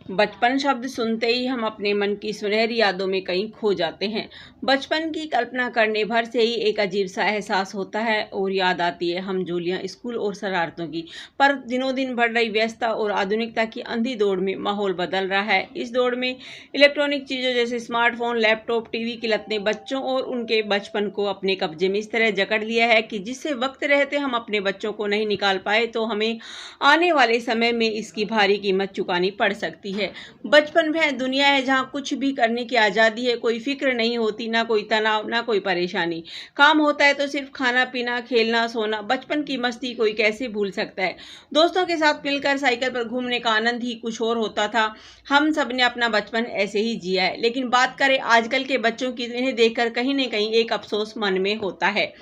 बचपन शब्द सुनते ही हम अपने मन की सुनहरी यादों में कहीं खो जाते हैं। बचपन की कल्पना करने भर से ही एक अजीब सा एहसास होता है और याद आती है हम जोलियां, स्कूल और शरारतों की। पर दिनों दिन बढ़ रही व्यस्तता और आधुनिकता की अंधी दौड़ में माहौल बदल रहा है। इस दौड़ में इलेक्ट्रॉनिक चीज़ों जैसे स्मार्टफोन, लैपटॉप, टीवी की लत ने बच्चों और उनके बचपन को अपने कब्जे में इस तरह जकड़ लिया है कि जिससे वक्त रहते हम अपने बच्चों को नहीं निकाल पाए तो हमें आने वाले समय में इसकी भारी कीमत चुकानी पड़ सकती है। बचपन वह दुनिया है जहाँ कुछ भी करने की आज़ादी है, कोई फिक्र नहीं होती, ना कोई तनाव, ना कोई परेशानी। काम होता है तो सिर्फ खाना पीना, खेलना सोना। बचपन की मस्ती कोई कैसे भूल सकता है। दोस्तों के साथ मिलकर साइकिल पर घूमने का आनंद ही कुछ और होता था। हम सब ने अपना बचपन ऐसे ही जिया है। लेकिन बात करें आजकल के बच्चों की, इन्हें देखकर कहीं न कहीं एक अफसोस मन में होता है।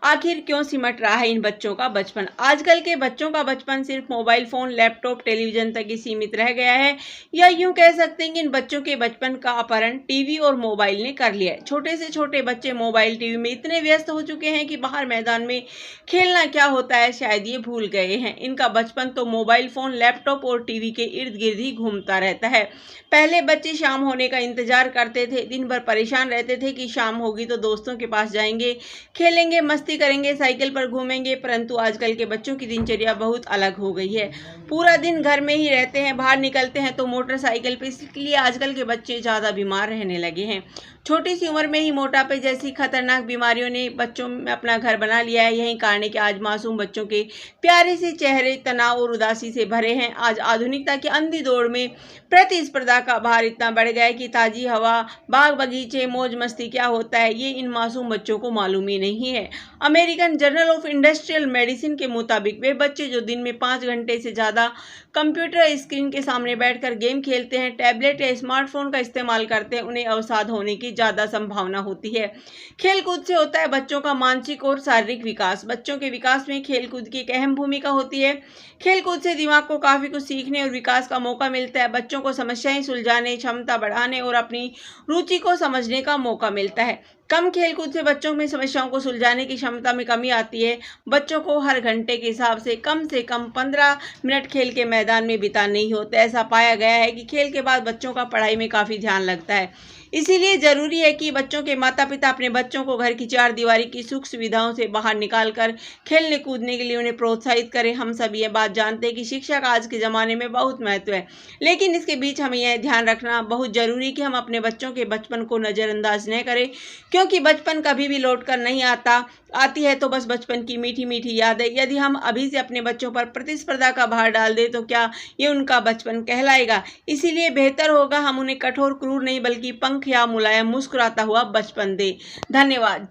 आखिर क्यों सिमट रहा है इन बच्चों का बचपन? आजकल के बच्चों का बचपन सिर्फ मोबाइल फोन, लैपटॉप, टेलीविजन तक ही सीमित रह गया है, या यूं कह सकते हैं कि इन बच्चों के बचपन का अपहरण टीवी और मोबाइल ने कर लिया है। छोटे से छोटे बच्चे मोबाइल, टीवी में इतने व्यस्त हो चुके हैं कि बाहर मैदान में खेलना क्या होता है शायद ये भूल गए हैं। इनका बचपन तो मोबाइल फोन, लैपटॉप और टीवी के इर्द गिर्द ही घूमता रहता है। पहले बच्चे शाम होने का इंतजार करते थे, दिन भर परेशान रहते थे कि शाम होगी तो दोस्तों के पास जाएंगे, खेलेंगे, मस्ती करेंगे, साइकिल पर घूमेंगे। परंतु आजकल के बच्चों की दिनचर्या बहुत अलग हो गई है। पूरा दिन घर में ही रहते हैं, बाहर निकलते हैं तो मोटरसाइकिल पे। इसलिए आजकल के बच्चे ज़्यादा बीमार रहने लगे हैं। छोटी सी उम्र में ही मोटापे जैसी खतरनाक बीमारियों ने बच्चों में अपना घर बना लिया है। यही कारण है कि आज मासूम बच्चों के प्यारे से चेहरे तनाव और उदासी से भरे हैं। आज आधुनिकता की अंधी दौड़ में प्रतिस्पर्धा का भार इतना बढ़ गया है कि ताजी हवा, बाग बगीचे, मौज मस्ती क्या होता है ये इन मासूम बच्चों को मालूम ही नहीं है। American journal of industrial medicine के मुताबिक वे बच्चे जो दिन में 5 घंटे से ज़्यादा कंप्यूटर स्क्रीन के सामने बैठकर गेम खेलते हैं, टैबलेट या स्मार्टफोन का इस्तेमाल करते हैं, उन्हें अवसाद होने की ज़्यादा संभावना होती है। खेलकूद से होता है बच्चों का मानसिक और शारीरिक विकास। बच्चों के विकास में खेलकूद की एक अहम भूमिका होती है। खेलकूद से दिमाग को काफ़ी कुछ सीखने और विकास का मौका मिलता है। बच्चों को समस्याएं सुलझाने, क्षमता बढ़ाने और अपनी रुचि को समझने का मौका मिलता है। कम खेलकूद से बच्चों में समस्याओं को सुलझाने की क्षमता में कमी आती है। बच्चों को हर घंटे के हिसाब से कम 15 मिनट खेल के मैदान में बिताने ही होते हैं। ऐसा पाया गया है कि खेल के बाद बच्चों का पढ़ाई में काफ़ी ध्यान लगता है। इसीलिए ज़रूरी है कि बच्चों के माता पिता अपने बच्चों को घर की चार दीवारी की सुख सुविधाओं से बाहर निकाल कर खेलने कूदने के लिए उन्हें प्रोत्साहित करें। हम सब ये बात जानते हैं कि शिक्षा का आज के ज़माने में बहुत महत्व है, लेकिन इसके बीच हमें यह ध्यान रखना बहुत ज़रूरी कि हम अपने बच्चों के बचपन को नज़रअंदाज न करें, क्योंकि बचपन कभी भी लौट कर नहीं आती है तो बस बचपन की मीठी मीठी यादें। यदि हम अभी से अपने बच्चों पर प्रतिस्पर्धा का भार डाल दें तो क्या ये उनका बचपन कहलाएगा? इसीलिए बेहतर होगा हम उन्हें कठोर, क्रूर नहीं बल्कि पंख या मुलायम मुस्कुराता हुआ बचपन दें। धन्यवाद।